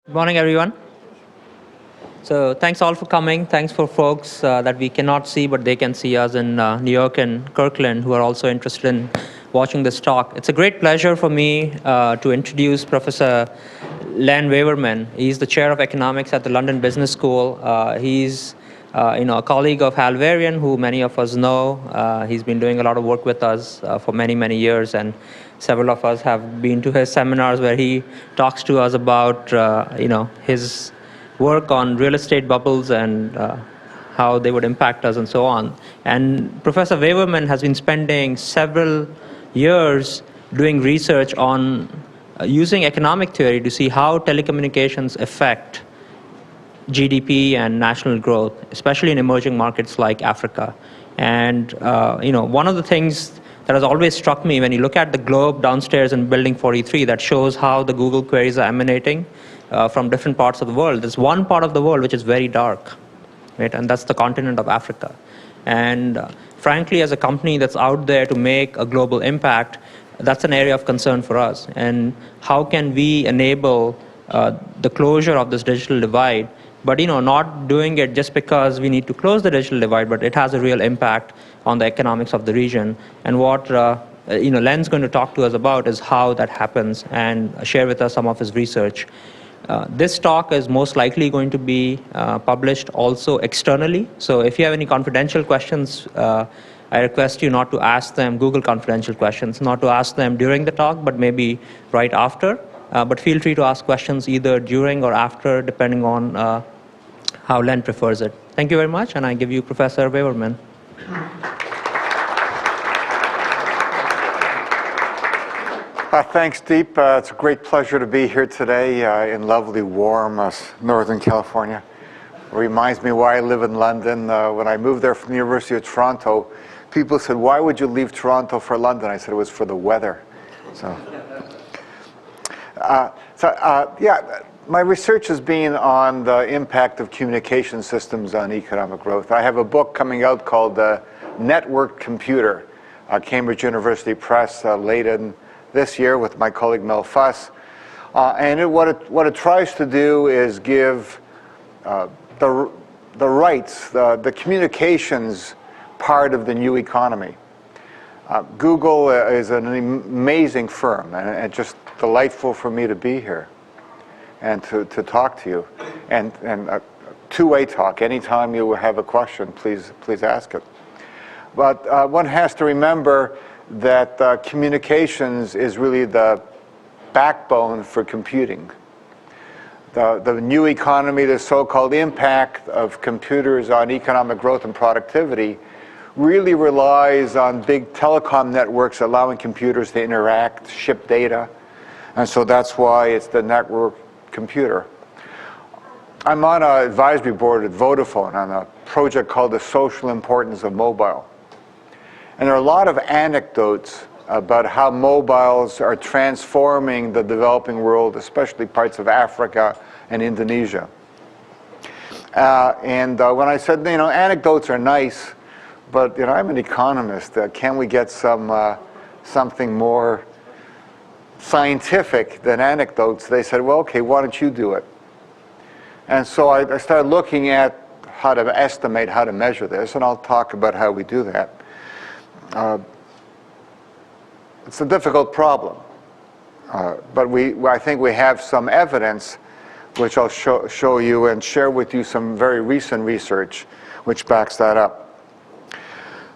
Good morning, everyone. So thanks all for coming. Thanks for folks that we cannot see, but they can see us in New York and Kirkland who are also interested in watching this talk. It's a great pleasure for me to introduce Professor Len Waverman. He's the chair of economics at the London Business School. He's a colleague of Hal Varian, who many of us know. He's been doing a lot of work with us for many, many years, and several of us have been to his seminars where he talks to us about his work on real estate bubbles and how they would impact us and so on. And Professor Waverman has been spending several years doing research on using economic theory to see how telecommunications affect GDP and national growth, especially in emerging markets like Africa. And one of the things that has always struck me when you look at the globe downstairs in Building 43 that shows how the Google queries are emanating from different parts of the world. There's one part of the world which is very dark, right? And that's the continent of Africa. And frankly, as a company that's out there to make a global impact, that's an area of concern for us. And how can we enable the closure of this digital divide, but not doing it just because we need to close the digital divide, but it has a real impact on the economics of the region. And what Len's going to talk to us about is how that happens and share with us some of his research. This talk is most likely going to be published also externally. So if you have any confidential questions, I request you not to ask them Google confidential questions, not to ask them during the talk, but maybe right after. But feel free to ask questions either during or after, depending on how Len prefers it. Thank you very much, and I give you Professor Waverman. Thanks, Deep. It's a great pleasure to be here today in lovely, warm Northern California. It reminds me why I live in London. When I moved there from the University of Toronto, people said, "Why would you leave Toronto for London?" I said it was for the weather. My research has been on the impact of communication systems on economic growth. I have a book coming out called Networked Computer, Cambridge University Press, late in this year with my colleague Mel Fuss. What it tries to do is give the rights, the communications part of the new economy. Google is an amazing firm, and it's just delightful for me to be here and to talk to you. And a two-way talk. Anytime you have a question, please ask it. But one has to remember that communications is really the backbone for computing. The new economy, the so-called impact of computers on economic growth and productivity, really relies on big telecom networks allowing computers to interact, ship data, and so that's why it's the network computer. I'm on an advisory board at Vodafone on a project called The Social Importance of Mobile. And there are a lot of anecdotes about how mobiles are transforming the developing world, especially parts of Africa and Indonesia. When I said, anecdotes are nice, but I'm an economist. Can we get something more scientific than anecdotes? They said, well, okay, why don't you do it? And so I started looking at how to estimate, how to measure this, and I'll talk about how we do that. It's a difficult problem, but I think we have some evidence, which I'll show you and share with you some very recent research which backs that up.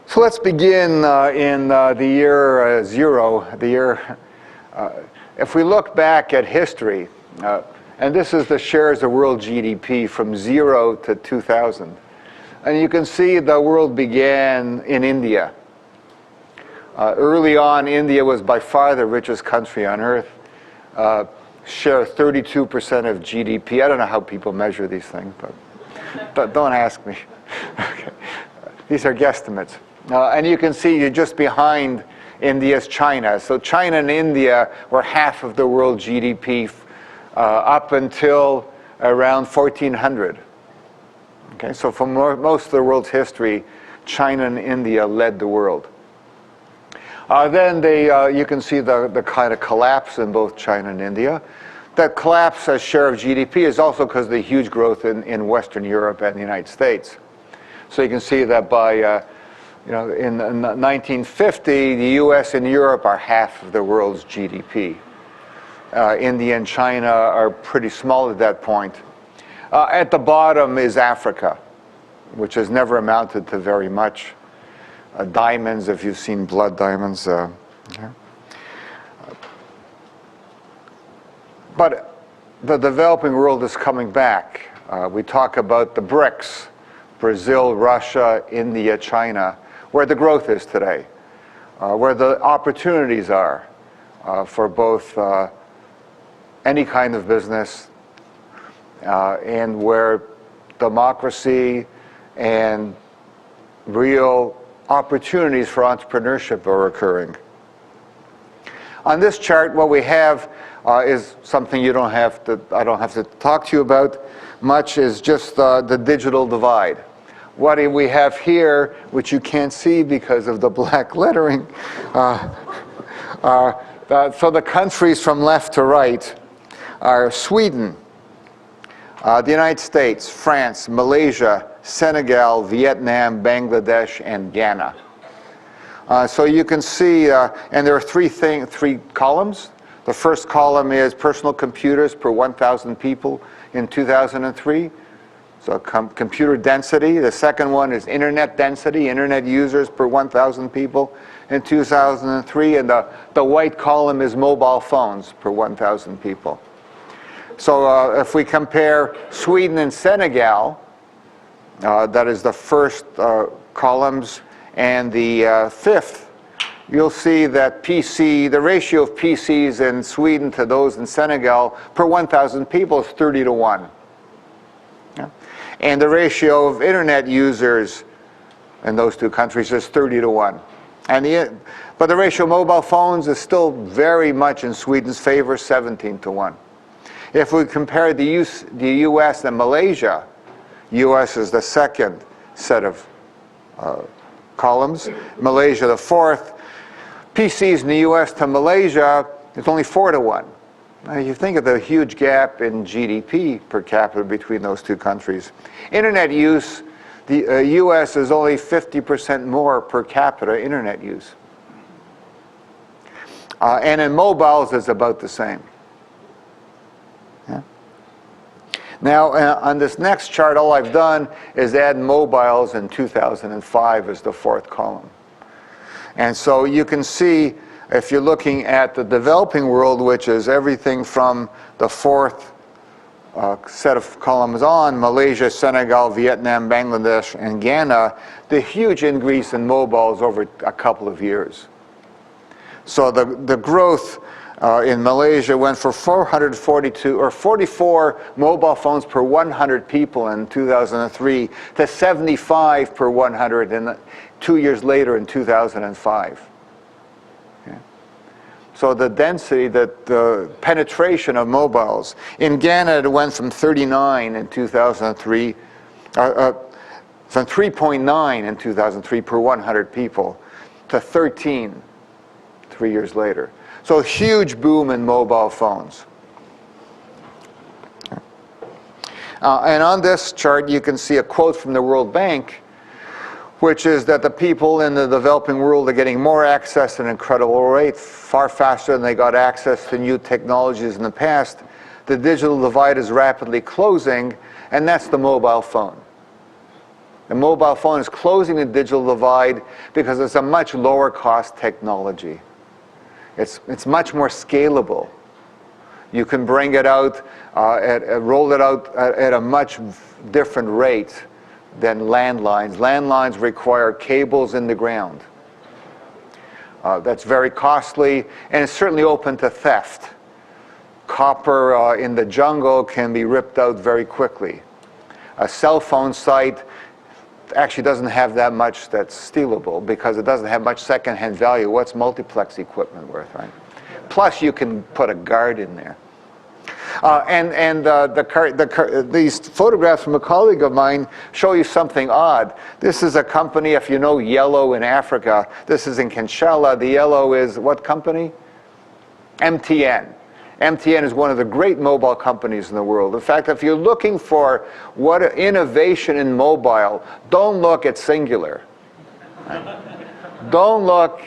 So let's begin in the year zero, if we look back at history, and this is the shares of world GDP from 0 to 2000. And you can see the world began in India. Early on, India was by far the richest country on earth. Share 32% of GDP. I don't know how people measure these things, but don't ask me. Okay. These are guesstimates. And you can see you're just behind India's China. So China and India were half of the world GDP up until around 1400. Okay, so for most of the world's history, China and India led the world. Then you can see the kind of collapse in both China and India. that collapse as share of GDP is also because of the huge growth in Western Europe and the United States. So you can see that by in 1950, the US and Europe are half of the world's GDP. India and China are pretty small at that point. At the bottom is Africa, which has never amounted to very much. Diamonds, if you've seen blood diamonds. But the developing world is coming back. We talk about the BRICS, Brazil, Russia, India, China, where the growth is today, where the opportunities are for both any kind of business and where democracy and real opportunities for entrepreneurship are occurring. On this chart, what we have is something I don't have to talk to you about much, is just the digital divide. What we have here, which you can't see because of the black lettering, so the countries from left to right are Sweden, the United States, France, Malaysia, Senegal, Vietnam, Bangladesh, and Ghana. So you can see, and there are three columns. The first column is personal computers per 1,000 people in 2003. So computer density. The second one is internet density, internet users per 1,000 people in 2003. And the white column is mobile phones per 1,000 people. So if we compare Sweden and Senegal, that is the first columns, and the fifth, you'll see that the ratio of PCs in Sweden to those in Senegal per 1,000 people is 30 to 1. Yeah. And the ratio of internet users in those two countries is 30 to 1. But the ratio of mobile phones is still very much in Sweden's favor, 17 to 1. If we compare the US and Malaysia, US is the second set of columns, Malaysia the fourth. PCs in the US to Malaysia, it's only 4 to 1. Now, you think of the huge gap in GDP per capita between those two countries. Internet use, the US is only 50% more per capita internet use. And in mobiles, it's about the same. Yeah. Now, on this next chart, all I've done is add mobiles in 2005 as the fourth column. And so you can see, if you're looking at the developing world, which is everything from the fourth set of columns on, Malaysia, Senegal, Vietnam, Bangladesh, and Ghana, the huge increase in mobiles over a couple of years. So the growth in Malaysia went from 44 mobile phones per 100 people in 2003 to 75 per 100 2 years later in 2005. Okay. So the density, the penetration of mobiles. In Ghana, it went from 39 in 2003, from 3.9 in 2003 per 100 people to 13 3 years later. So a huge boom in mobile phones. And on this chart, you can see a quote from the World Bank, which is that the people in the developing world are getting more access at an incredible rate, far faster than they got access to new technologies in the past. The digital divide is rapidly closing, and that's the mobile phone. The mobile phone is closing the digital divide because it's a much lower cost technology. It's much more scalable. You can bring it out, roll it out at a much different rate than landlines. Landlines require cables in the ground. That's very costly, and it's certainly open to theft. Copper in the jungle can be ripped out very quickly. A cell phone site actually doesn't have that much that's stealable because it doesn't have much secondhand value. What's multiplex equipment worth, right? Plus, you can put a guard in there. These photographs from a colleague of mine show you something odd. This is a company, if you know yellow in Africa, this is in Kanchala. The yellow is what company? MTN. MTN is one of the great mobile companies in the world. In fact, if you're looking for what innovation in mobile, don't look at Singular. Don't look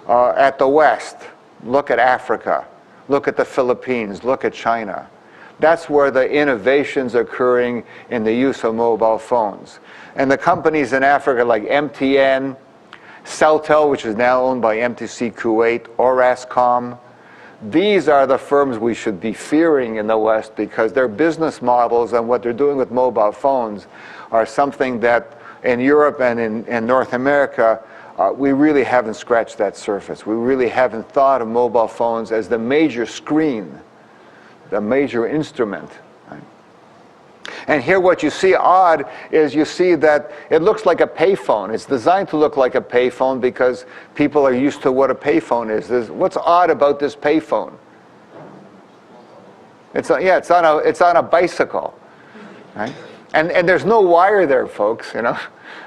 at the West. Look at Africa. Look at the Philippines. Look at China. That's where the innovation's occurring in the use of mobile phones. And the companies in Africa like MTN, Celtel, which is now owned by MTC Kuwait, Orascom, these are the firms we should be fearing in the West because their business models and what they're doing with mobile phones are something that in Europe and in North America, we really haven't scratched that surface. We really haven't thought of mobile phones as the major screen, the major instrument. And here what you see odd is you see that it looks like a payphone. It's designed to look like a payphone because people are used to what a payphone is. What's odd about this payphone? It's on a bicycle, right? And there's no wire there, folks, you know.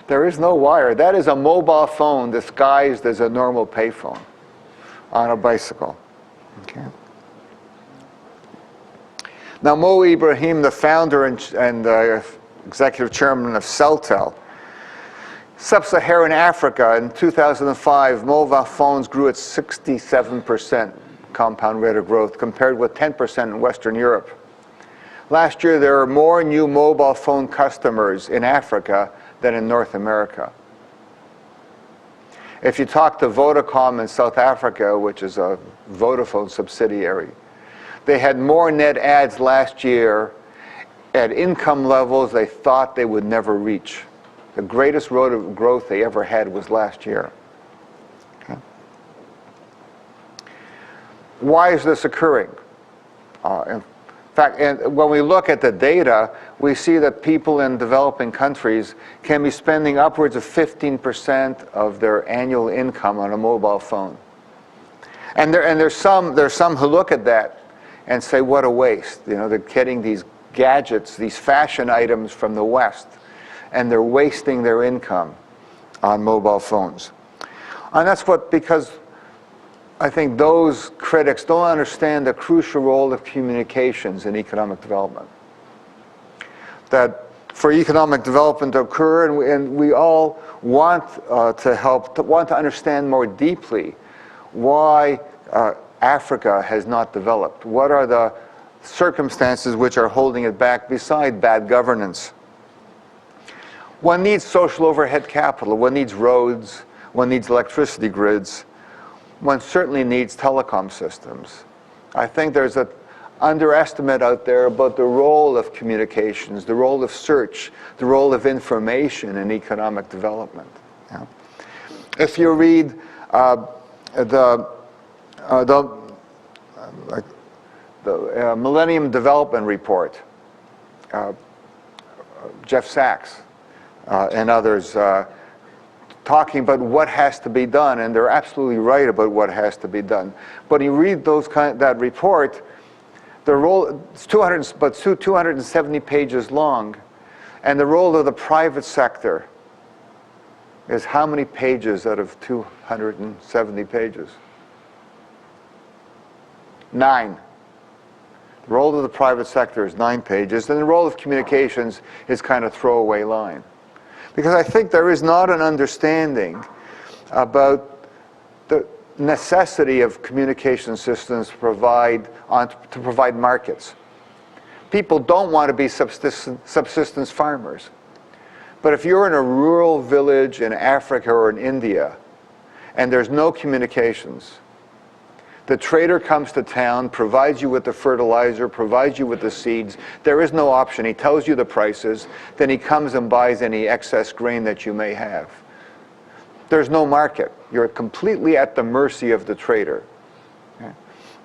There is no wire. That is a mobile phone disguised as a normal payphone on a bicycle. Okay. Now, Mo Ibrahim, the founder and executive chairman of Celtel, Sub-Saharan Africa in 2005, mobile phones grew at 67% compound rate of growth, compared with 10% in Western Europe. Last year, there were more new mobile phone customers in Africa than in North America. If you talk to Vodacom in South Africa, which is a Vodafone subsidiary, they had more net adds last year at income levels they thought they would never reach. The greatest rate of growth they ever had was last year. Okay. Why is this occurring? In fact, when we look at the data, we see that people in developing countries can be spending upwards of 15% of their annual income on a mobile phone. And there's some who look at that and say, what a waste. You know, they're getting these gadgets, these fashion items from the West, and they're wasting their income on mobile phones. And that's because I think those critics don't understand the crucial role of communications in economic development. That for economic development to occur, and we all want want to understand more deeply why Africa has not developed. What are the circumstances which are holding it back beside bad governance? One needs social overhead capital. One needs roads. One needs electricity grids. One certainly needs telecom systems. I think there's an underestimate out there about the role of communications, the role of search, the role of information in economic development. Yeah. If you read the Millennium Development Report, Jeff Sachs and others talking about what has to be done, and they're absolutely right about what has to be done. But you read that report, the role it's 270 pages long, and the role of the private sector is how many pages out of 270 pages? 9. The role of the private sector is 9 pages, and the role of communications is kind of throwaway line. Because I think there is not an understanding about the necessity of communication systems to provide markets. People don't want to be subsistence farmers. But if you're in a rural village in Africa or in India, and there's no communications, the trader comes to town, provides you with the fertilizer, provides you with the seeds. There is no option. He tells you the prices. Then he comes and buys any excess grain that you may have. There's no market. You're completely at the mercy of the trader. Okay?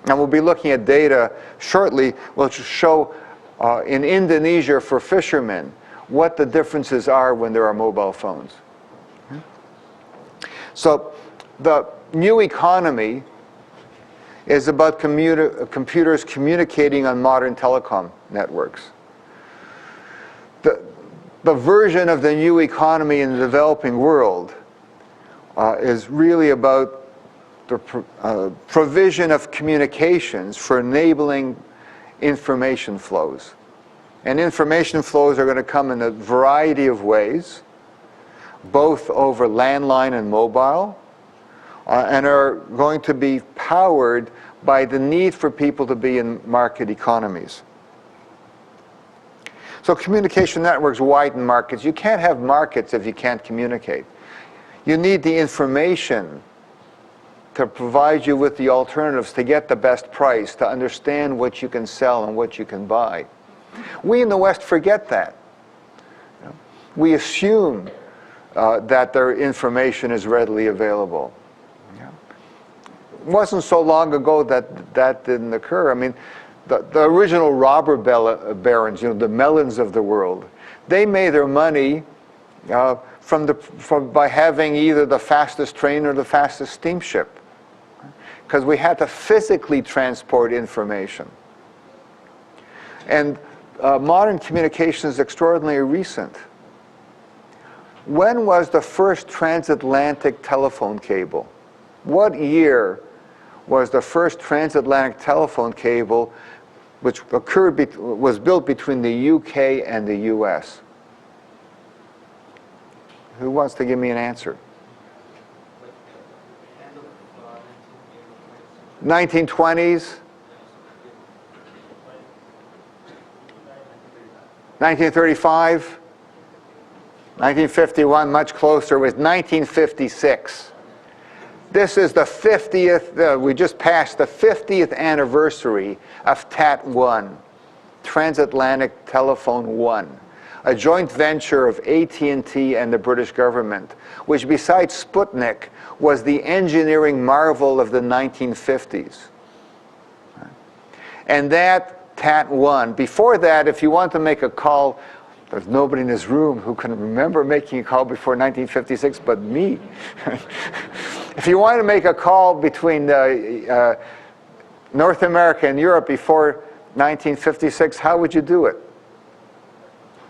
And we'll be looking at data shortly which will show in Indonesia for fishermen what the differences are when there are mobile phones. Okay? So the new economy is about computers communicating on modern telecom networks. The version of the new economy in the developing world is really about the provision of communications for enabling information flows. And information flows are going to come in a variety of ways, both over landline and mobile, and are going to be powered by the need for people to be in market economies. So communication networks widen markets. You can't have markets if you can't communicate. You need the information to provide you with the alternatives, to get the best price, to understand what you can sell and what you can buy. We in the West forget that. We assume that their information is readily available. It wasn't so long ago that that didn't occur. I mean, the original robber barons, the Mellons of the world, they made their money by having either the fastest train or the fastest steamship, because we had to physically transport information. And modern communication is extraordinarily recent. When was the first transatlantic telephone cable? What year was the first transatlantic telephone cable which was built between the UK and the US? Who wants to give me an answer? 1920s? 1935? 1951, much closer, was 1956. This is the 50th, we just passed the 50th anniversary of TAT-1, Transatlantic Telephone 1, a joint venture of AT&T and the British government, which besides Sputnik was the engineering marvel of the 1950s. And that TAT-1, before that, if you want to make a call, there's nobody in this room who can remember making a call before 1956 but me. If you want to make a call between North America and Europe before 1956, how would you do it?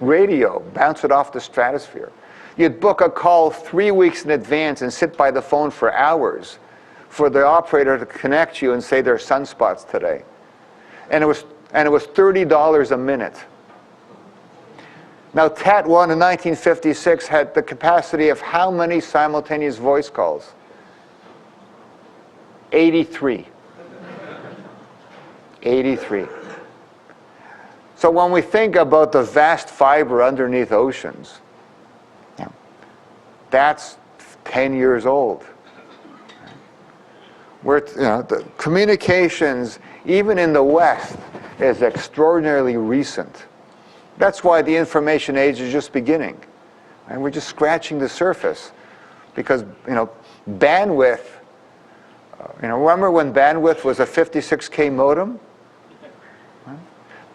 Radio, bounce it off the stratosphere. You'd book a call 3 weeks in advance and sit by the phone for hours for the operator to connect you and say there's sunspots today. And it was $30 a minute. Now, TAT-1 in 1956 had the capacity of how many simultaneous voice calls? 83. 83. So when we think about the vast fiber underneath oceans, that's 10 years old. The communications, even in the West, is extraordinarily recent. That's why the information age is just beginning. And we're just scratching the surface. Because, bandwidth, remember when bandwidth was a 56K modem?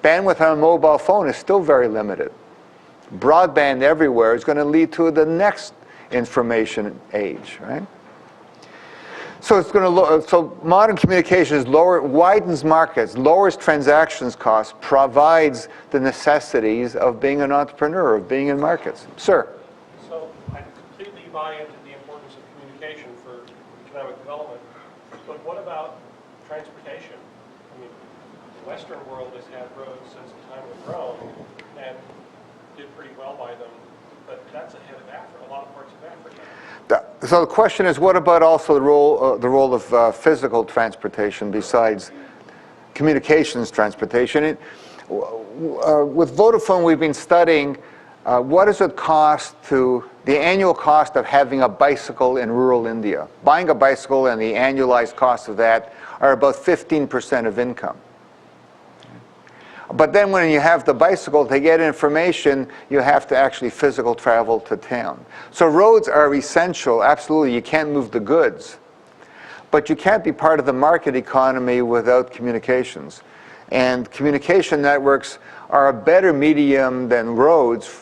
Bandwidth on a mobile phone is still very limited. Broadband everywhere is going to lead to the next information age, right? So so modern communications widens markets, lowers transactions costs, provides the necessities of being an entrepreneur, of being in markets. Sir? So I completely buy into the importance of communication for economic development, but what about transportation? I mean, the Western world has had roads since the time of Rome and did pretty well by them, but that's ahead of Africa, a lot of parts of Africa. So the question is, what about also the role of physical transportation besides communications transportation? With Vodafone, we've been studying what does it cost the annual cost of having a bicycle in rural India. Buying a bicycle and the annualized cost of that are about 15% of income. But then when you have the bicycle, to get information, you have to actually physical travel to town. So roads are essential, absolutely. You can't move the goods. But you can't be part of the market economy without communications. And communication networks are a better medium than roads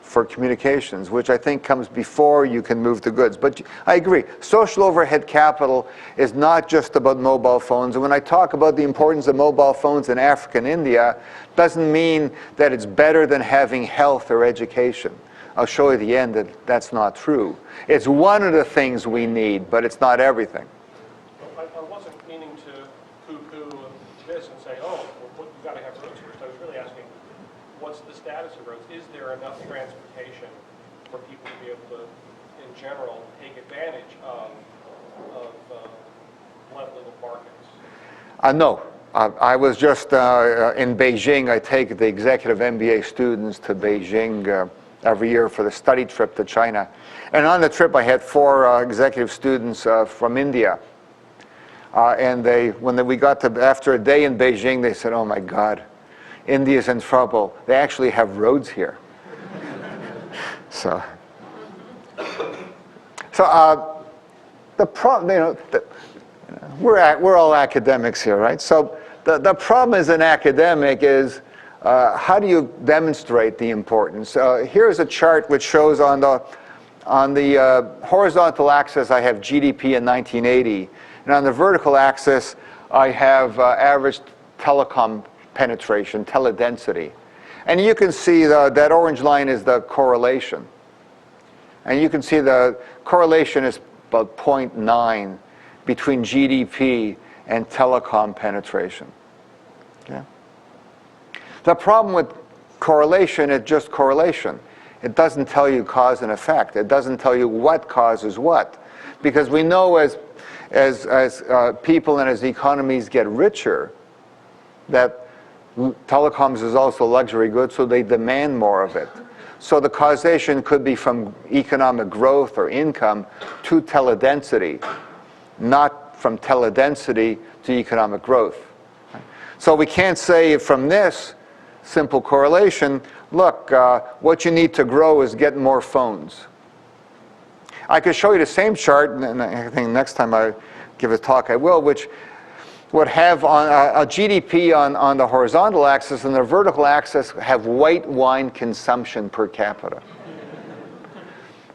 for communications, which I think comes before you can move the goods. But I agree, social overhead capital is not just about mobile phones. And when I talk about the importance of mobile phones in Africa and India, doesn't mean that it's better than having health or education. I'll show you at the end that that's not true. It's one of the things we need, but it's not everything. there enough transportation for people to be able to, in general, take advantage of blunt little markets? No. I was just in Beijing. I take the executive MBA students to Beijing every year for the study trip to China. And on the trip, I had 4 executive students from India. And we got to, after a day in Beijing, they said, "Oh my God, India's in trouble. They actually have roads here." So the problem, we're all academics here, right? So the problem as an academic is how do you demonstrate the importance? Here's a chart which shows on the horizontal axis I have GDP in 1980, and on the vertical axis I have average telecom penetration, teledensity. And you can see that orange line is the correlation. And you can see the correlation is about 0.9 between GDP and telecom penetration. Okay? The problem with correlation is just correlation. It doesn't tell you cause and effect. It doesn't tell you what causes what. Because we know as people and as economies get richer, that telecoms is also luxury goods, so they demand more of it. So the causation could be from economic growth or income to teledensity, not from teledensity to economic growth. So we can't say from this simple correlation, look, what you need to grow is get more phones. I could show you the same chart, and I think next time I give a talk I will, which would have on a GDP on the horizontal axis, and the vertical axis have white wine consumption per capita.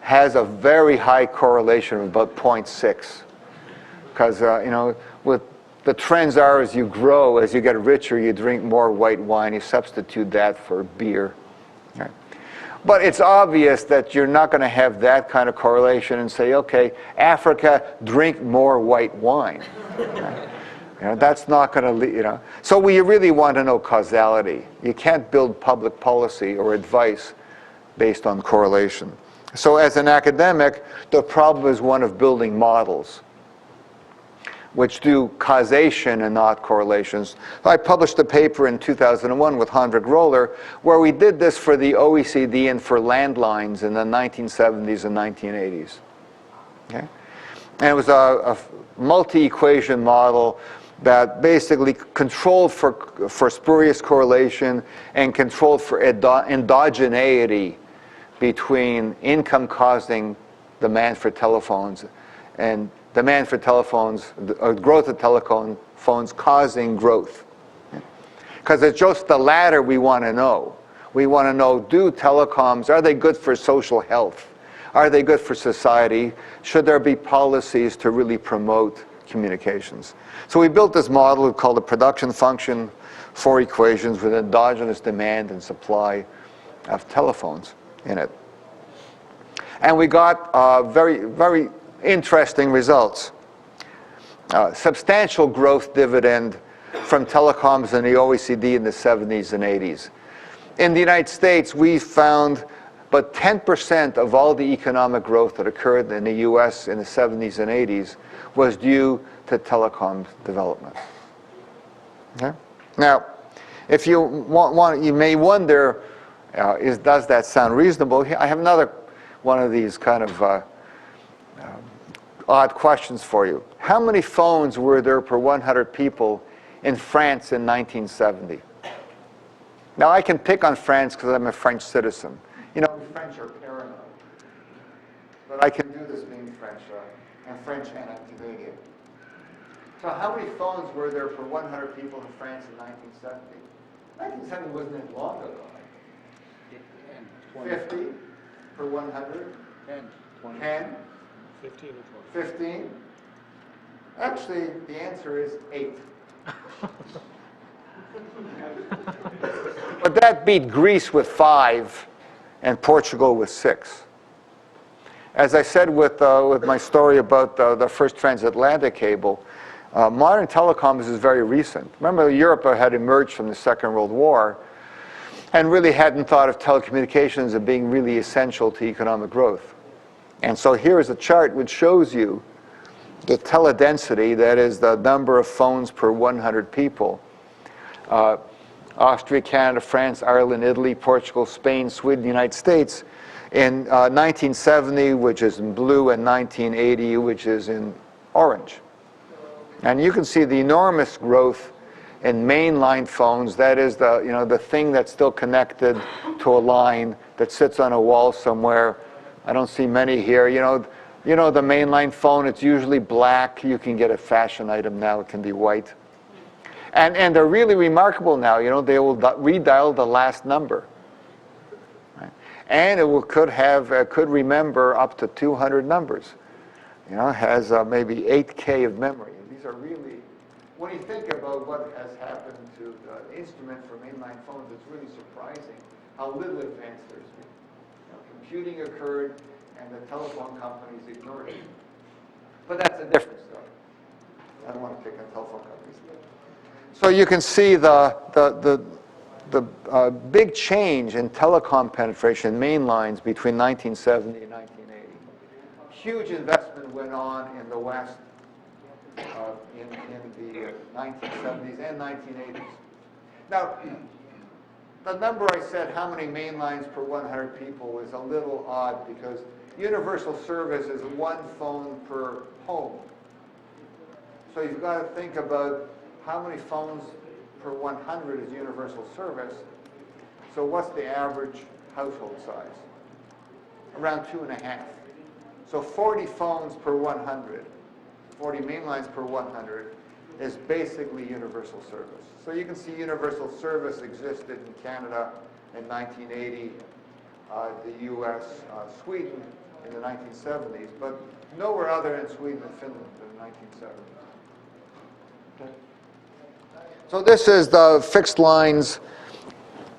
Has a very high correlation of about 0.6. Because, with the trends are as you grow, as you get richer, you drink more white wine, you substitute that for beer. Right? But it's obvious that you're not going to have that kind of correlation and say, okay, Africa, drink more white wine. Right? That's not going to lead, So we really want to know causality. You can't build public policy or advice based on correlation. So as an academic, the problem is one of building models which do causation and not correlations. I published a paper in 2001 with Hendrik Roller where we did this for the OECD and for landlines in the 1970s and 1980s. Okay? And it was a multi-equation model that basically controlled for spurious correlation and controlled for endogeneity between income causing demand for telephones and demand for telephones, or growth of telephones causing growth. Because it's just the latter we want to know. We want to know, do telecoms, are they good for social health? Are they good for society? Should there be policies to really promote communications? So we built this model called the production function, 4 equations with endogenous demand and supply of telephones in it. And we got very, very interesting results. Substantial growth dividend from telecoms in the OECD in the 70s and 80s. In the United States, we found but 10% of all the economic growth that occurred in the US in the 70s and 80s was due to telecom development. Okay? Now, if you want, you may wonder, does that sound reasonable? I have another one of these kind of odd questions for you. How many phones were there per 100 people in France in 1970? Now, I can pick on France because I'm a French citizen. French are paranoid. But I can do this being French. I'm French and I'm Canadian. So how many phones were there per 100 people in France in 1970? 1970 wasn't long ago. 50 per 100? 10, 20. 10? 15 or 20. 15? Actually, the answer is 8. But that beat Greece with 5 and Portugal with 6. As I said with my story about the first transatlantic cable, modern telecoms is very recent. Remember, Europe had emerged from the Second World War, and really hadn't thought of telecommunications as being really essential to economic growth. And so here is a chart which shows you the teledensity, that is the number of phones per 100 people. Austria, Canada, France, Ireland, Italy, Portugal, Spain, Sweden, United States, in 1970, which is in blue, and 1980, which is in orange. And you can see the enormous growth in mainline phones. That is the thing that's still connected to a line that sits on a wall somewhere. I don't see many here. You know the mainline phone, it's usually black. You can get a fashion item now, it can be white. And they're really remarkable now. They will redial the last number. Right? And it could remember up to 200 numbers. Has maybe 8K of memory. And these are really, when you think about what has happened to the instrument for mainline phones, it's really surprising how little advance there's been. Computing occurred, and the telephone companies ignored it. But that's a different story. I don't want to pick on telephone companies. So you can see the big change in telecom penetration, main lines, between 1970 and 1980. Huge investment went on in the West in the 1970s and 1980s. Now, the number I said, how many main lines per 100 people, is a little odd because universal service is one phone per home. So you've got to think about how many phones per 100 is universal service. So what's the average household size? Around 2.5. So 40 phones per 100, 40 main lines per 100 is basically universal service. So you can see universal service existed in Canada in 1980, the US, Sweden in the 1970s, but nowhere other than Sweden and Finland in the 1970s. Okay. So this is the fixed lines.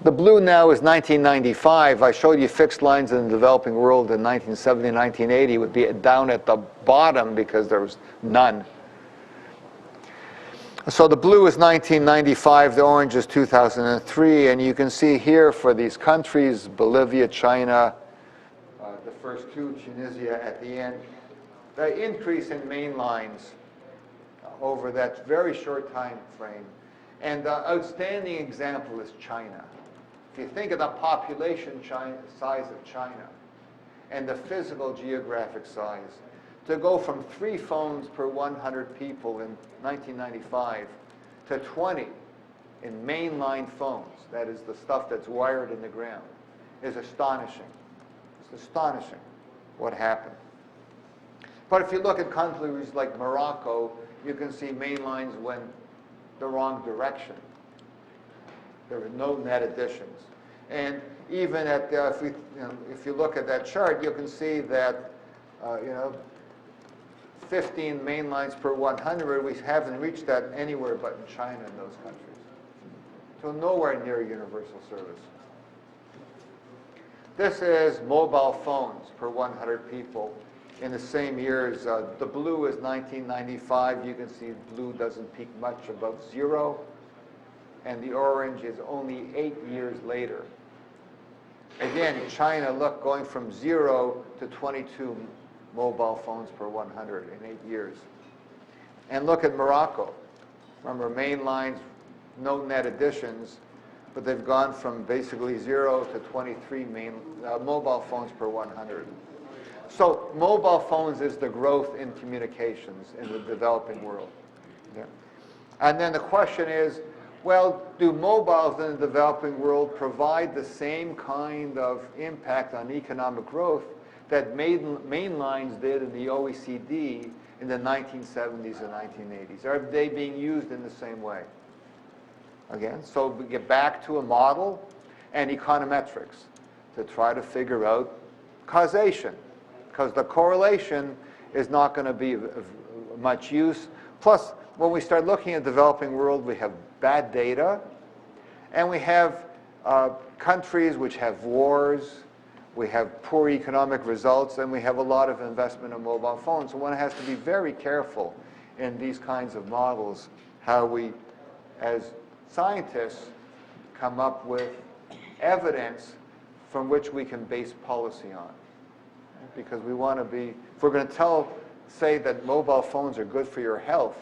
The blue now is 1995. I showed you fixed lines in the developing world in 1970 and 1980 would be down at the bottom because there was none. So the blue is 1995, the orange is 2003, and you can see here for these countries, Bolivia, China, the first two, Tunisia at the end, the increase in main lines over that very short time frame. And the outstanding example is China. If you think of the population size of China and the physical geographic size, to go from 3 phones per 100 people in 1995 to 20 in mainline phones, that is the stuff that's wired in the ground, is astonishing. It's astonishing what happened. But if you look at countries like Morocco, you can see main lines went the wrong direction. There were no net additions. And even at if you look at that chart, you can see that 15 main lines per 100, we haven't reached that anywhere but in China and those countries. So nowhere near universal service. This is mobile phones per 100 people in the same years. The blue is 1995. You can see blue doesn't peak much above 0. And the orange is only 8 years later. Again, China, look, going from 0 to 22 mobile phones per 100 in 8 years. And look at Morocco. Remember, main lines, no net additions, but they've gone from basically 0 to 23 mobile phones per 100. So mobile phones is the growth in communications in the developing world. Yeah. And then the question is, well, do mobiles in the developing world provide the same kind of impact on economic growth that main lines did in the OECD in the 1970s and 1980s? Are they being used in the same way? Again, so we get back to a model and econometrics to try to figure out causation, because the correlation is not going to be of much use. Plus, when we start looking at the developing world, we have bad data, and we have countries which have wars, we have poor economic results, and we have a lot of investment in mobile phones. So one has to be very careful in these kinds of models how we, as scientists, come up with evidence from which we can base policy on. Because we want to be, if we're going to say that mobile phones are good for your health,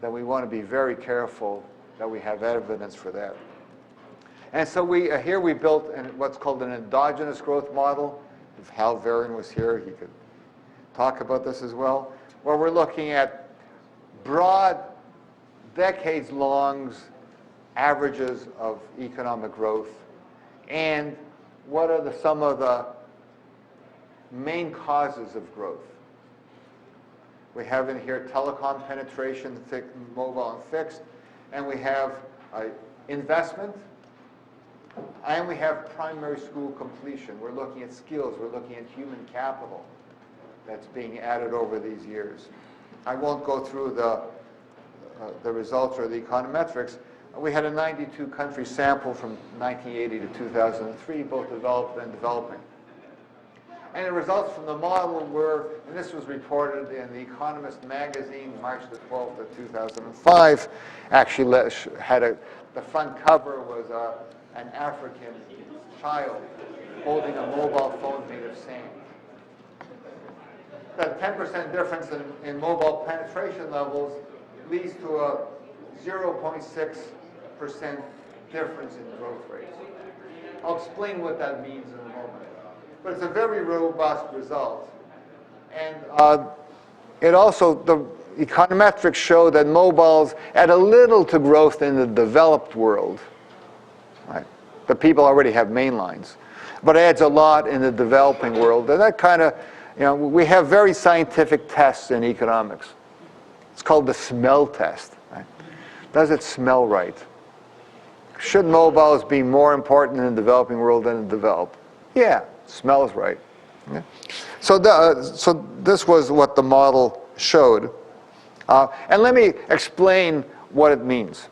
then we want to be very careful that we have evidence for that. And so here we built what's called an endogenous growth model. If Hal Varian was here, he could talk about this as well, where we're looking at broad, decades-long averages of economic growth, and what are some of the main causes of growth. We have in here telecom penetration, mobile and fixed, and we have investment, and we have primary school completion. We're looking at skills, we're looking at human capital that's being added over these years. I won't go through the results or the econometrics. We had a 92-country sample from 1980 to 2003, both developed and developing. And the results from the model were, and this was reported in The Economist magazine, March the 12th of 2005, actually had the front cover was an African child holding a mobile phone made of sand. The 10% difference in mobile penetration levels leads to a 0.6% difference in growth rates. I'll explain what that means in a moment. But it's a very robust result. And it also, the econometrics show that mobiles add a little to growth in the developed world. Right? The people already have main lines. But it adds a lot in the developing world. And that kind of, we have very scientific tests in economics. It's called the smell test. Right? Does it smell right? Should mobiles be more important in the developing world than in the developed? Yeah, smells right. Yeah. So this was what the model showed. And let me explain what it means.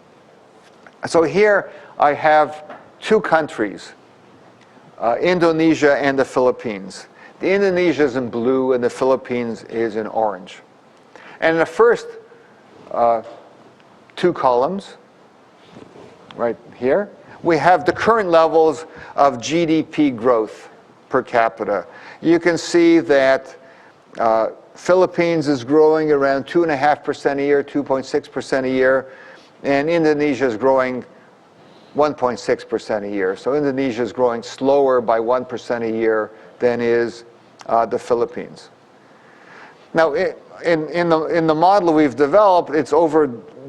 So here I have two countries, Indonesia and the Philippines. The Indonesia is in blue and the Philippines is in orange. And in the first two columns, right here, we have the current levels of GDP growth per capita. You can see that Philippines is growing around 2.5% a year, 2.6% a year, and Indonesia is growing 1.6% a year. So Indonesia is growing slower by 1% a year than is the Philippines. Now, in the model we've developed, it's over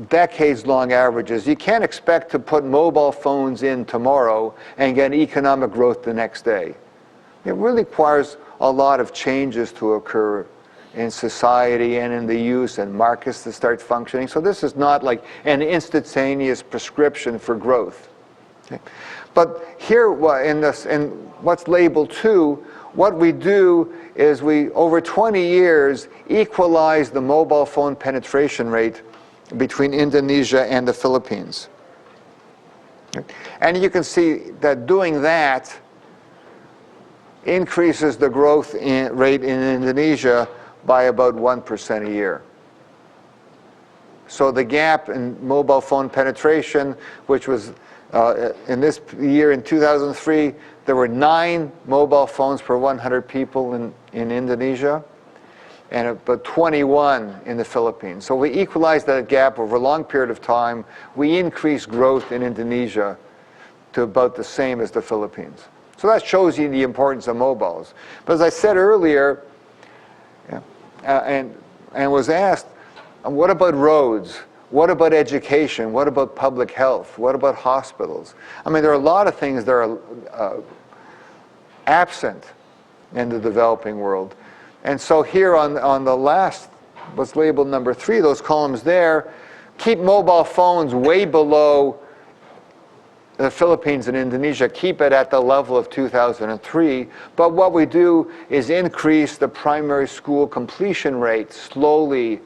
decades-long averages. You can't expect to put mobile phones in tomorrow and get economic growth the next day. It really requires a lot of changes to occur in society and in the use and markets to start functioning. So this is not like an instantaneous prescription for growth. Okay? But here in what's labeled 2, what we do is we, over 20 years, equalize the mobile phone penetration rate between Indonesia and the Philippines. And you can see that doing that increases the growth rate in Indonesia by about 1% a year. So the gap in mobile phone penetration, which was in this year in 2003, there were 9 mobile phones per 100 people in Indonesia, and about 21 in the Philippines. So we equalized that gap over a long period of time. We increased growth in Indonesia to about the same as the Philippines. So that shows you the importance of mobiles. But as I said earlier, and was asked, what about roads? What about education? What about public health? What about hospitals? I mean, there are a lot of things that are absent in the developing world. And so here on the last, what's labeled number 3, those columns there, keep mobile phones way below the Philippines and Indonesia, keep it at the level of 2003. But what we do is increase the primary school completion rate slowly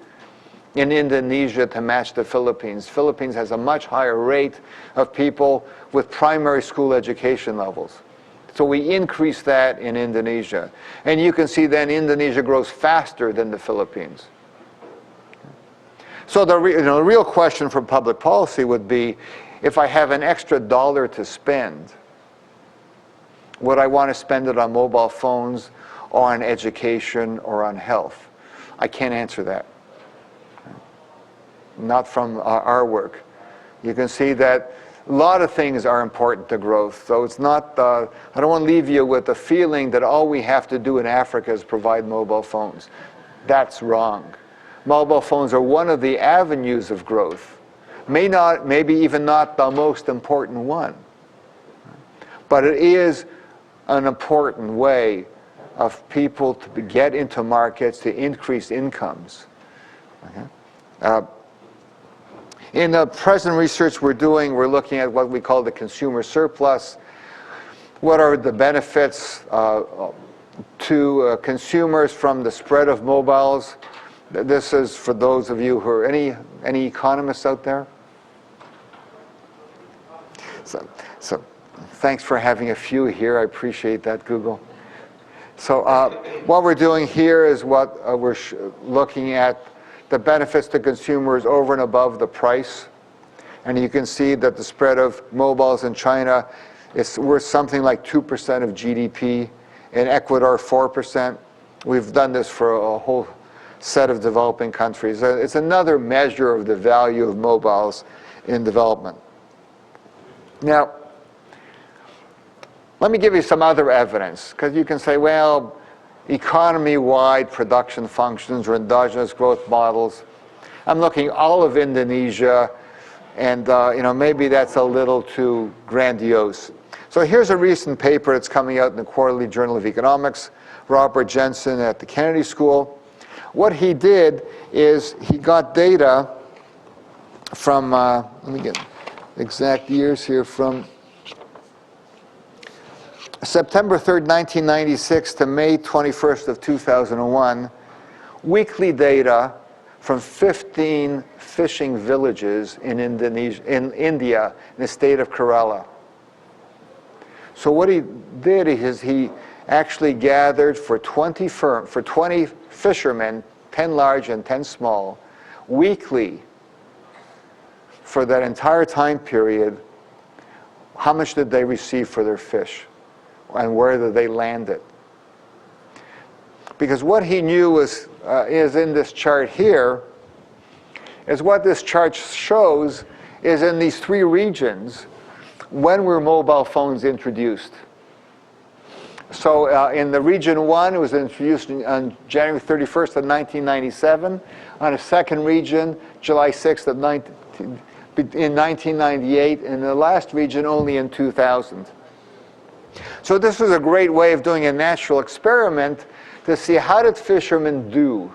in Indonesia to match the Philippines. Philippines has a much higher rate of people with primary school education levels. So we increase that in Indonesia. And you can see then Indonesia grows faster than the Philippines. So the real question for public policy would be, if I have an extra dollar to spend, Would I want to spend it on mobile phones or on education or on health? I can't answer that. Not from our work. You can see that a lot of things are important to growth. So it's not, I don't want to leave you with the feeling that all we have to do in Africa is provide mobile phones. That's wrong. Mobile phones are one of the avenues of growth. Maybe even not the most important one. But it is an important way of people to get into markets, to increase incomes. Okay? In the present research we're doing, we're looking at what we call the consumer surplus. What are the benefits to consumers from the spread of mobiles? This is for those of you who are any economists out there? So thanks for having a few here. I appreciate that, Google. So what we're doing here is what we're looking at the benefits to consumers over and above the price. And you can see that the spread of mobiles in China is worth something like 2% of GDP. In Ecuador, 4%. We've done this for a whole set of developing countries. It's another measure of the value of mobiles in development. Now, let me give you some other evidence, because you can say, well, economy-wide production functions or endogenous growth models. I'm looking all of Indonesia, and maybe that's a little too grandiose. So here's a recent paper that's coming out in the Quarterly Journal of Economics. Robert Jensen at the Kennedy School. What he did is he got data from, let me get exact years here, from September 3rd, 1996 to May 21st of 2001, weekly data from 15 fishing villages in India, in the state of Kerala. So what he did is he actually gathered for 20 fishermen, 10 large and 10 small, weekly for that entire time period, how much did they receive for their fish? And where did they land it? Because what he knew is in this chart here, is what this chart shows is in these three regions, when were mobile phones introduced? So in the region 1, it was introduced on January 31st of 1997. On a second region, July 6th of in 1998. And the last region only in 2000. So this was a great way of doing a natural experiment to see how did fishermen do.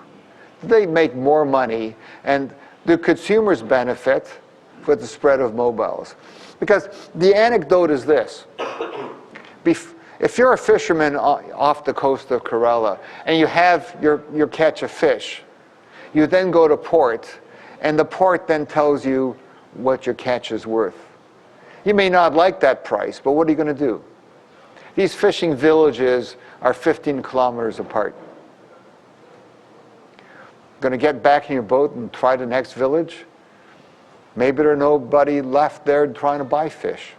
Did they make more money? And do consumers benefit with the spread of mobiles? Because the anecdote is this. If you're a fisherman off the coast of Kerala and you have your catch of fish, you then go to port, and the port then tells you what your catch is worth. You may not like that price, but what are you going to do? These fishing villages are 15 kilometers apart. Going to get back in your boat and try the next village? Maybe there's nobody left there trying to buy fish.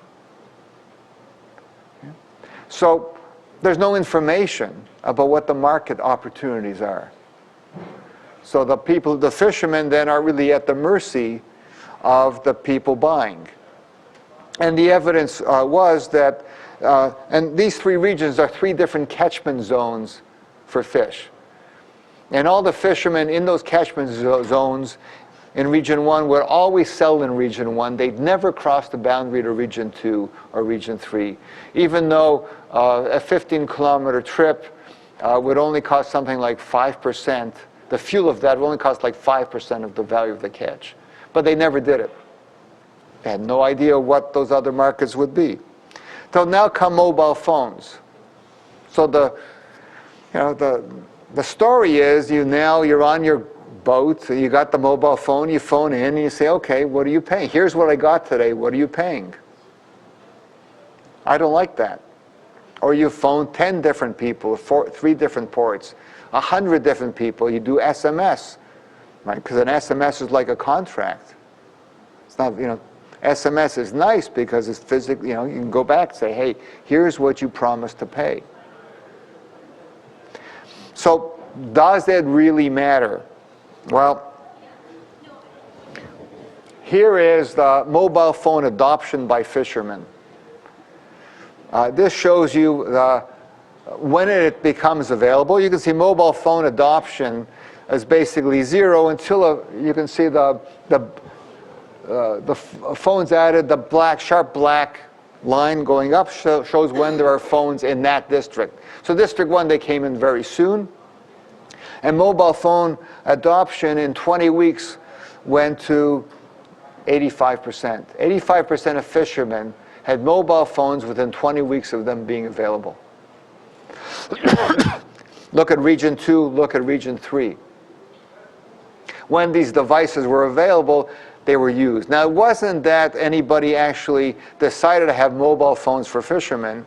So there's no information about what the market opportunities are. So the fishermen then are really at the mercy of the people buying. And the evidence was that, and these three regions are three different catchment zones for fish. And all the fishermen in those catchment zones in Region 1 would always sell in Region 1. They'd never cross the boundary to Region 2 or Region 3, even though a 15-kilometer trip would only cost something like 5%. The fuel of that would only cost like 5% of the value of the catch. But they never did it. They had no idea what those other markets would be. So now come mobile phones. So the story is you're on your boat, you got the mobile phone, you phone in, and you say, okay, what are you paying? Here's what I got today, what are you paying? I don't like that. Or you phone 10 different people, 3 different ports, 100 different people, you do SMS, right? Because an SMS is like a contract. It's not, SMS is nice because it's physically, you can go back and say, hey, here's what you promised to pay. So does that really matter? Well, here is the mobile phone adoption by fishermen. This shows you when it becomes available. You can see mobile phone adoption is basically zero until you can see the phones added. The sharp black line going up shows when there are phones in that district. So District 1, they came in very soon. And mobile phone adoption in 20 weeks went to 85%. 85% of fishermen had mobile phones within 20 weeks of them being available. Look at region 2, look at region 3. When these devices were available, they were used. Now, it wasn't that anybody actually decided to have mobile phones for fishermen.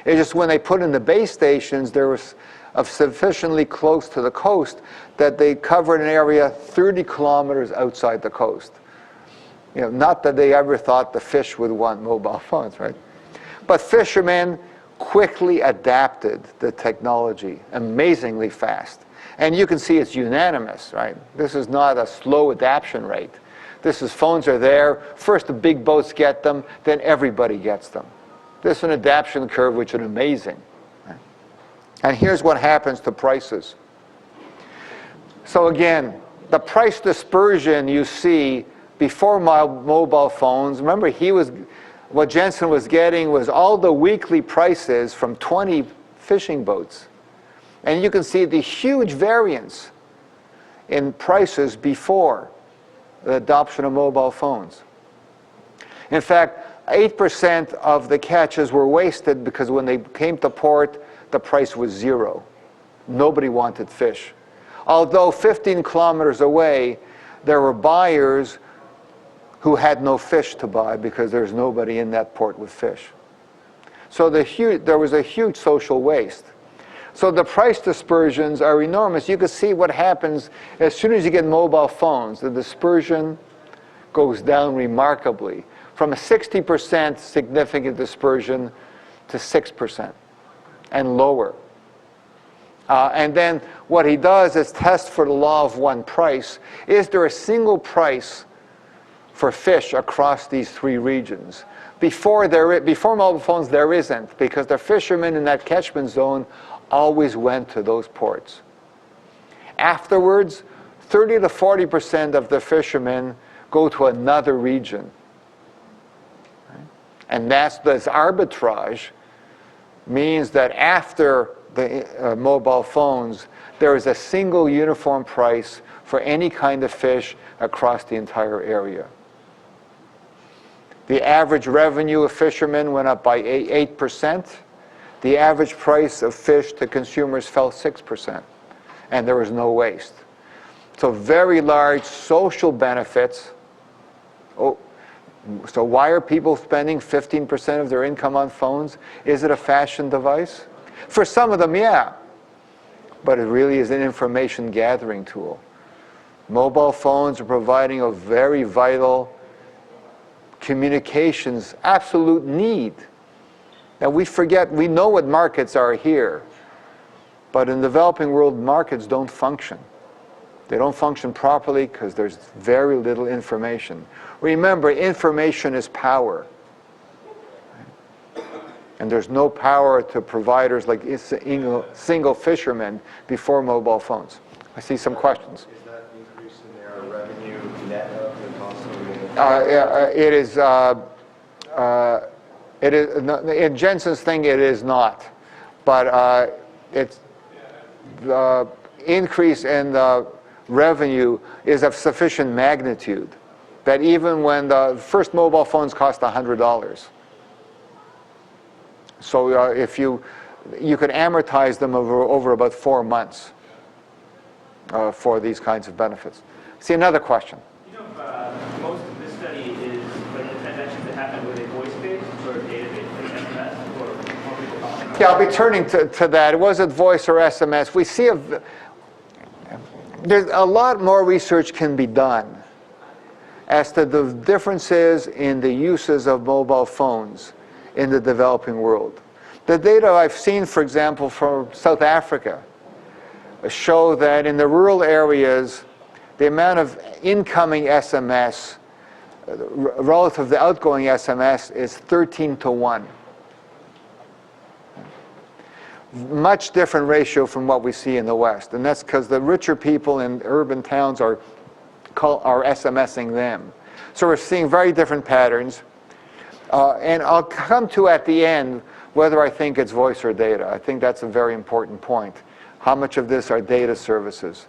It's just when they put in the base stations, there was sufficiently close to the coast that they covered an area 30 kilometers outside the coast. Not that they ever thought the fish would want mobile phones, right? But fishermen quickly adapted the technology amazingly fast. And you can see it's unanimous, right? This is not a slow adaption rate. This is phones are there. First the big boats get them, then everybody gets them. This is an adaption curve which is amazing. Right? And here's what happens to prices. So again, the price dispersion you see before mobile phones, remember what Jensen was getting was all the weekly prices from 20 fishing boats. And you can see the huge variance in prices before the adoption of mobile phones. In fact, 8% of the catches were wasted because when they came to port, the price was zero. Nobody wanted fish. Although 15 kilometers away, there were buyers who had no fish to buy because there's nobody in that port with fish. So there was a huge social waste. So the price dispersions are enormous. You can see what happens as soon as you get mobile phones. The dispersion goes down remarkably from a 60% significant dispersion to 6% and lower. And then what he does is test for the law of one price. Is there a single price for fish across these three regions? Before mobile phones, there isn't, because the fishermen in that catchment zone always went to those ports. Afterwards, 30 to 40% of the fishermen go to another region. And this arbitrage means that after the mobile phones, there is a single uniform price for any kind of fish across the entire area. The average revenue of fishermen went up by 8%. The average price of fish to consumers fell 6%. And there was no waste. So very large social benefits. So why are people spending 15% of their income on phones? Is it a fashion device? For some of them, yeah. But it really is an information gathering tool. Mobile phones are providing a very vital communications absolute need. And we forget, we know what markets are here. But in the developing world, markets don't function. They don't function properly because there's very little information. Remember, information is power. And there's no power to providers like single fishermen before mobile phones. I see some questions. Is that increase in their revenue net of the cost of It is in Jensen's thing. It is not, but it's the increase in the revenue is of sufficient magnitude that even when the first mobile phones cost $100, so if you could amortize them over about 4 months for these kinds of benefits. See another question. You know, most of this study is like the transactions that happen with a voice-based or data-based, like SMS, or more people talking about. Yeah, I'll be turning to that. Was it voice or SMS? We see there's a lot more research can be done. as to the differences in the uses of mobile phones in the developing world. The data I've seen, for example, from South Africa show that in the rural areas, the amount of incoming SMS relative to the outgoing SMS is 13-to-1. Much different ratio from what we see in the West. And that's because the richer people in urban towns are SMSing them. So we're seeing very different patterns. And I'll come to at the end whether I think it's voice or data. I think that's a very important point. How much of this are data services?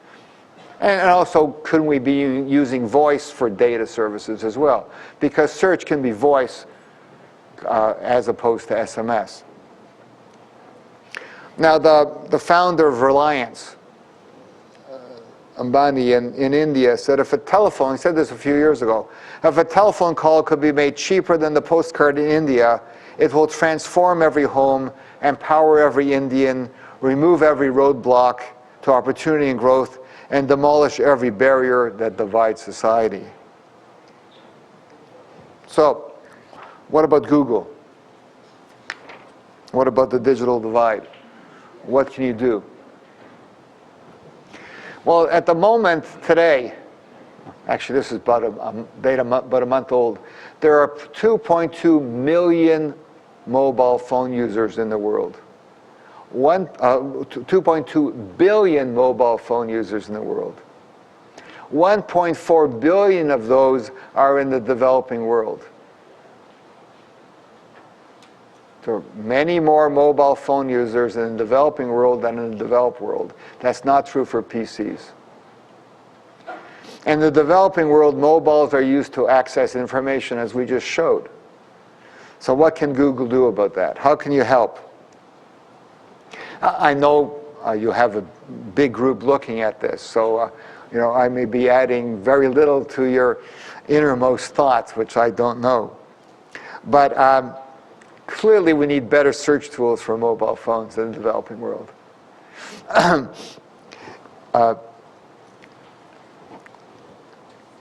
And also, could we be using voice for data services as well? Because search can be voice as opposed to SMS. Now, the founder of Reliance, Ambani in India, said if a telephone, he said this a few years ago, if a telephone call could be made cheaper than the postcard in India, it will transform every home, empower every Indian, remove every roadblock to opportunity and growth, and demolish every barrier that divides society. So, what about Google? What about the digital divide? What can you do? Well, at the moment today, actually this is about a month old, there are 2.2 million mobile phone users in the world. 2.2 billion mobile phone users in the world. 1.4 billion of those are in the developing world. There are many more mobile phone users in the developing world than in the developed world. That's not true for PCs. In the developing world, mobiles are used to access information, as we just showed. So what can Google do about that? How can you help? I know you have a big group looking at this, so I may be adding very little to your innermost thoughts, which I don't know. But clearly we need better search tools for mobile phones in the developing world.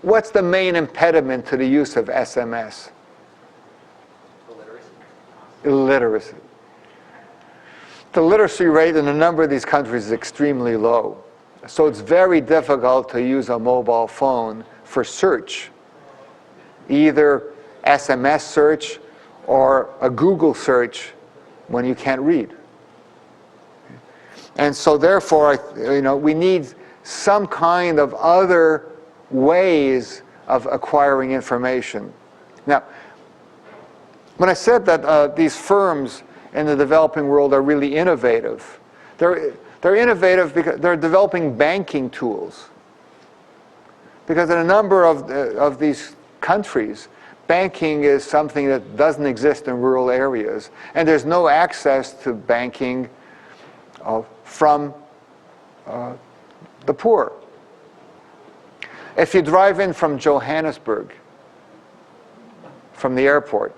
What's the main impediment to the use of SMS? Illiteracy. The literacy rate in a number of these countries is extremely low. So it's very difficult to use a mobile phone for search, either SMS search or a Google search when you can't read. And so therefore, we need some kind of other ways of acquiring information. Now, when I said that these firms in the developing world are really innovative, they're innovative because they're developing banking tools. Because in a number of these countries, banking is something that doesn't exist in rural areas, and there's no access to banking from the poor. If you drive in from Johannesburg, from the airport,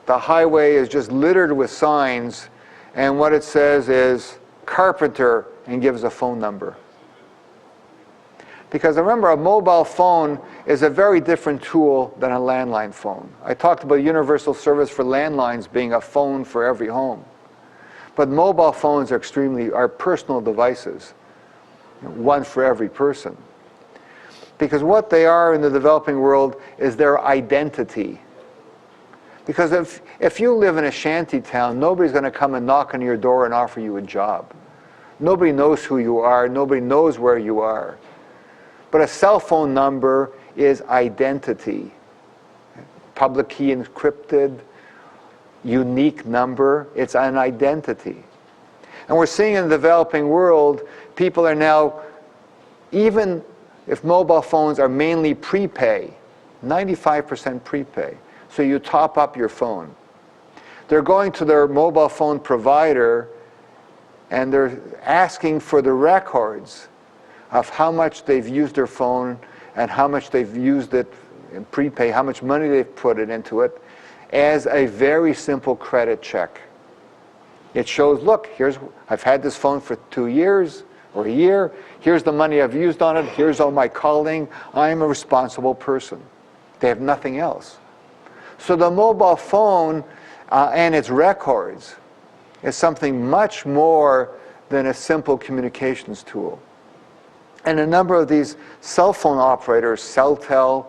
the highway is just littered with signs, and what it says is carpenter and gives a phone number. Because remember, a mobile phone is a very different tool than a landline phone. I talked about universal service for landlines being a phone for every home. But mobile phones are personal devices, one for every person. Because what they are in the developing world is their identity. Because if you live in a shanty town, nobody's going to come and knock on your door and offer you a job. Nobody knows who you are. Nobody knows where you are. But a cell phone number is identity. Public key encrypted, unique number. It's an identity. And we're seeing in the developing world, people are now, even if mobile phones are mainly prepay, 95% prepay. So you top up your phone. They're going to their mobile phone provider and they're asking for the records of how much they've used their phone and how much they've used it in prepay, how much money they've put it into it, as a very simple credit check. It shows, look, I've had this phone for 2 years or a year. Here's the money I've used on it. Here's all my calling. I'm a responsible person. They have nothing else. So the mobile phone and its records is something much more than a simple communications tool. And a number of these cell phone operators, Celtel,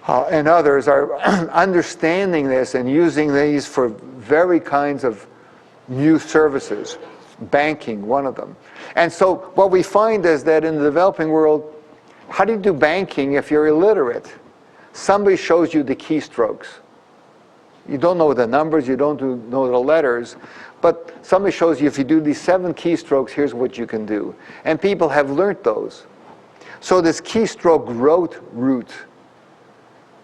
and others are understanding this and using these for very kinds of new services, banking, one of them. And so what we find is that in the developing world, how do you do banking if you're illiterate? Somebody shows you the keystrokes. You don't know the numbers, you don't know the letters, but somebody shows you if you do these 7 keystrokes, here's what you can do. And people have learned those. So this keystroke route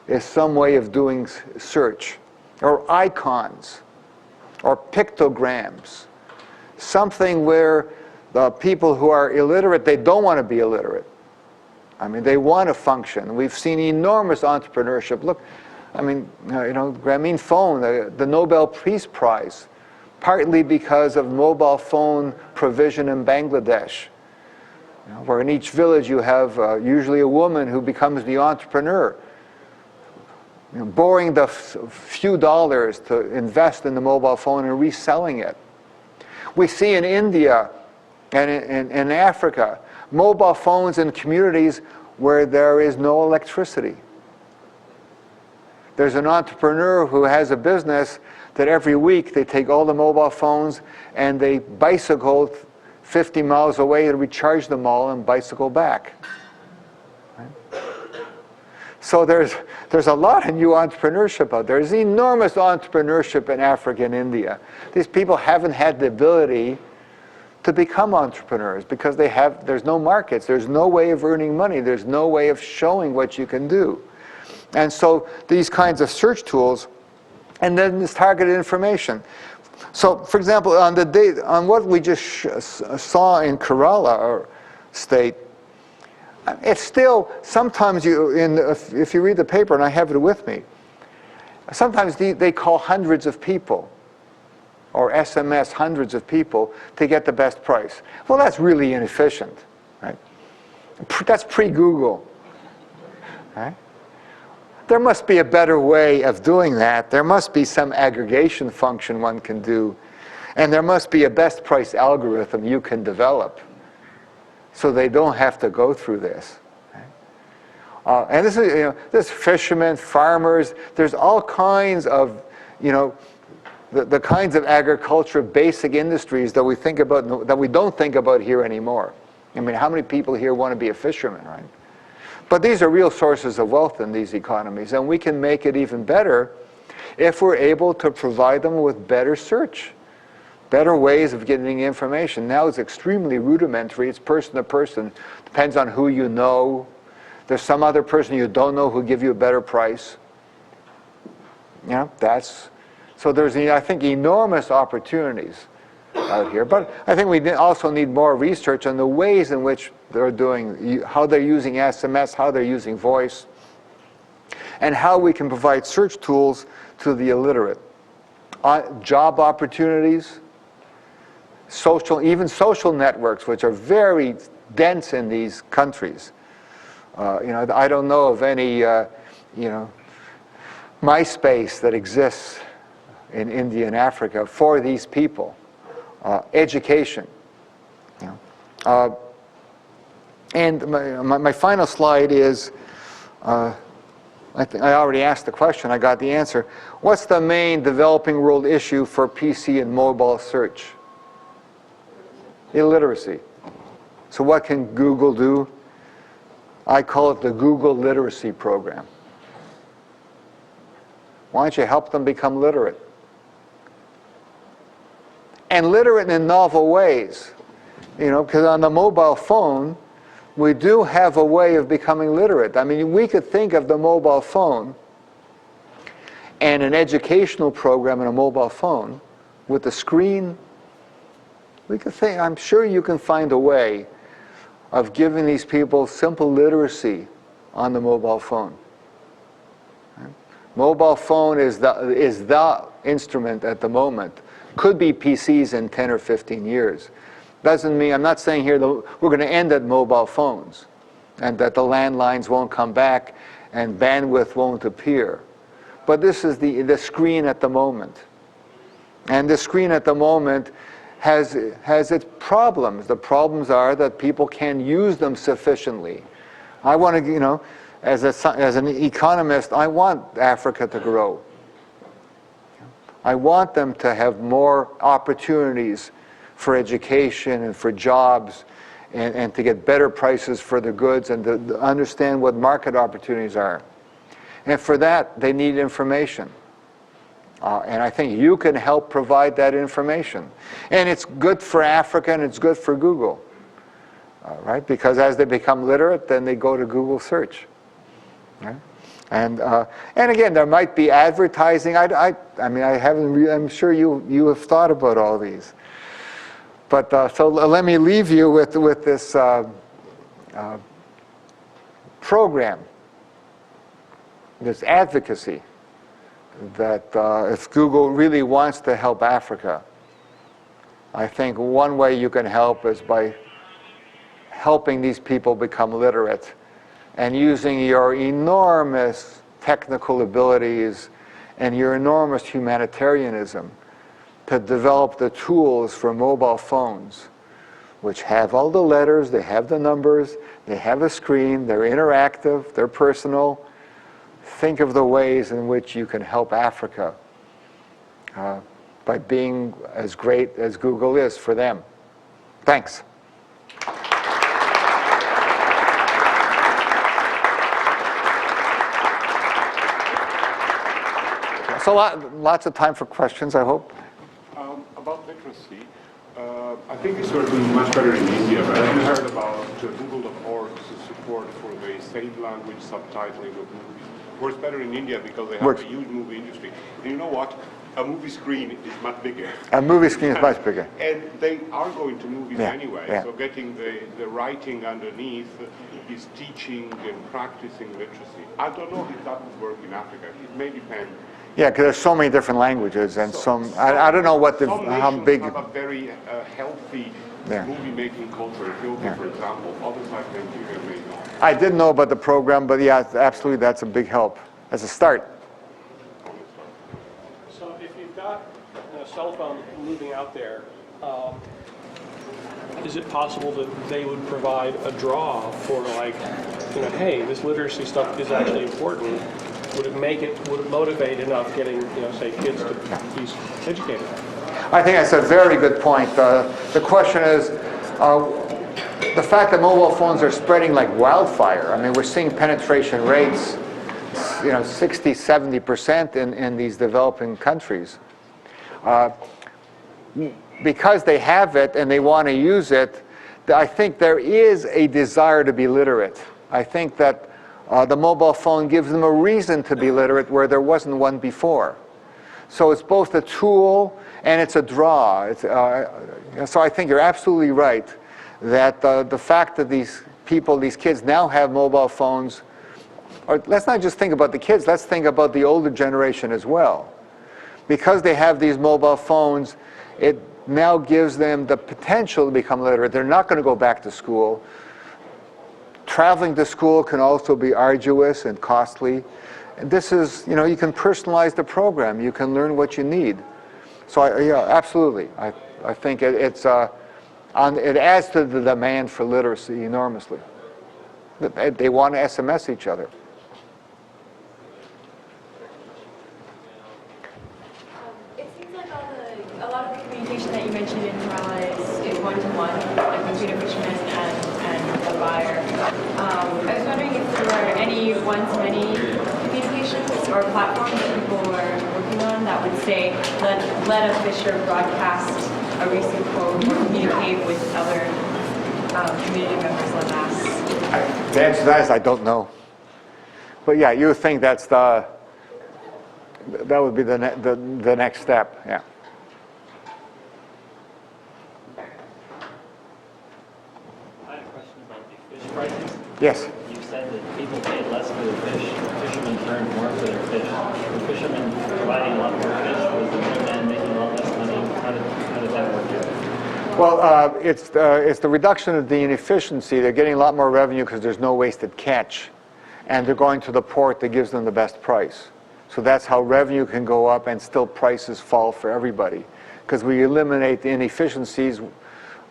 is some way of doing search, or icons, or pictograms, something where the people who are illiterate, they don't want to be illiterate. I mean, they want to function. We've seen enormous entrepreneurship. Look, I mean, Grameen Phone, the Nobel Peace Prize, partly because of mobile phone provision in Bangladesh, where in each village you have usually a woman who becomes the entrepreneur, borrowing the few dollars to invest in the mobile phone and reselling it. We see in India and in Africa, mobile phones in communities where there is no electricity. There's an entrepreneur who has a business that every week they take all the mobile phones and they bicycle 50 miles away to recharge them all and bicycle back. Right? So there's a lot of new entrepreneurship out there. There's enormous entrepreneurship in Africa and India. These people haven't had the ability to become entrepreneurs because there's no markets, there's no way of earning money, there's no way of showing what you can do. And so these kinds of search tools, and then this targeted information. So, for example, on what we just saw in Kerala state, it's still, sometimes if you read the paper, and I have it with me, sometimes they call hundreds of people, or SMS hundreds of people to get the best price. Well, that's really inefficient, right? That's pre-Google, right? There must be a better way of doing that. There must be some aggregation function one can do, and there must be a best price algorithm you can develop so they don't have to go through this. Right? And this is, there's fishermen, farmers, there's all kinds of, the kinds of agriculture, basic industries that we think about, that we don't think about here anymore. I mean, how many people here want to be a fisherman, right? But these are real sources of wealth in these economies, and we can make it even better if we're able to provide them with better search, better ways of getting information. Now it's extremely rudimentary. It's person to person. Depends on who you know. There's some other person you don't know who'll give you a better price. So there's, I think, enormous opportunities out here. But I think we also need more research on the ways in which they're doing, how they're using SMS, how they're using voice, and how we can provide search tools to the illiterate. Job opportunities, even social networks, which are very dense in these countries. I don't know of any, MySpace that exists in India and Africa for these people. Education. And my final slide is, I think I already asked the question, I got the answer. What's the main developing world issue for PC and mobile search? Illiteracy. So what can Google do? I call it the Google Literacy Program. Why don't you help them become literate? And literate in novel ways. Because on the mobile phone, we do have a way of becoming literate. I mean, we could think of the mobile phone and an educational program in a mobile phone with the screen. We could think, I'm sure you can find a way of giving these people simple literacy on the mobile phone. Right? Mobile phone is the instrument at the moment. Could be PCs in 10 or 15 years. Doesn't mean, I'm not saying here that we're going to end at mobile phones and that the landlines won't come back and bandwidth won't appear. But this is the screen at the moment. And the screen at the moment has its problems. The problems are that people can't use them sufficiently. I want to, as an economist, I want Africa to grow. I want them to have more opportunities for education and for jobs and to get better prices for the goods and to understand what market opportunities are. And for that, they need information. And I think you can help provide that information. And it's good for Africa and it's good for Google. Right? Because as they become literate, then they go to Google search. Right? And again, there might be advertising. I mean, I haven't really, I'm sure you have thought about all these. But so let me leave you with this program, this advocacy, that if Google really wants to help Africa, I think one way you can help is by helping these people become literate and using your enormous technical abilities and your enormous humanitarianism to develop the tools for mobile phones, which have all the letters, they have the numbers, they have a screen, they're interactive, they're personal. Think of the ways in which you can help Africa by being as great as Google is for them. Thanks. So lots of time for questions, I hope. About literacy, I think it's going to be much better in India, right? Have you heard about Google.org's support for the same language subtitling of movies? Works better in India because they have a huge movie industry. And you know what? A movie screen is much bigger. A movie screen is much bigger. And they are going to movies anyway, yeah. so getting the writing underneath is teaching and practicing literacy. I don't know if that would work in Africa. It may depend. Yeah, because there's so many different languages, and I don't know what how big. Some have a very healthy movie-making culture. Ethiopia, for example. Others like Nigeria may not. I didn't know about the program, but yeah, absolutely, that's a big help as a start. So if you've got a cell phone moving out there, is it possible that they would provide a draw for hey, this literacy stuff is actually important? Would it motivate enough getting, say, kids to be educated? I think that's a very good point. The question is, the fact that mobile phones are spreading like wildfire. I mean, we're seeing penetration rates, 60, 70% in these developing countries. Because they have it and they want to use it, I think there is a desire to be literate. I think that the mobile phone gives them a reason to be literate where there wasn't one before. So it's both a tool and it's a draw. So I think you're absolutely right that the fact that these kids now have mobile phones, or let's not just think about the kids, let's think about the older generation as well. Because they have these mobile phones, it now gives them the potential to become literate. They're not going to go back to school. Traveling to school can also be arduous and costly. And this is, you can personalize the program. You can learn what you need. So, yeah, absolutely. I think it adds to the demand for literacy enormously. They want to SMS each other. It seems like a lot of the communication that you mentioned in Corella is one-to-one, like between a fisherman and a buyer. I was wondering if there were any one-to-many communications or platforms that people were working on that would say, let a fisher broadcast a recent quote or communicate with other community members en masse. The answer to that is I don't know. But yeah, you would think that would be the next step, yeah. I have a question about the fish prices. Yes. You said that people paid less for their fish. Fishermen earned more for their fish. The fishermen providing a lot more fish, was the middleman making a lot less money? How did that work out? Well, it's the reduction of the inefficiency. They're getting a lot more revenue because there's no wasted catch. and they're going to the port that gives them the best price. So that's how revenue can go up and still prices fall for everybody, because we eliminate the inefficiencies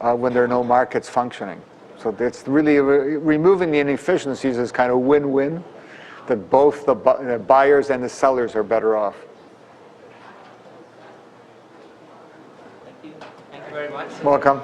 when there are no markets functioning. So it's really removing the inefficiencies is kind of win-win, that both the buyers and the sellers are better off. Thank you. Thank you very much. Welcome.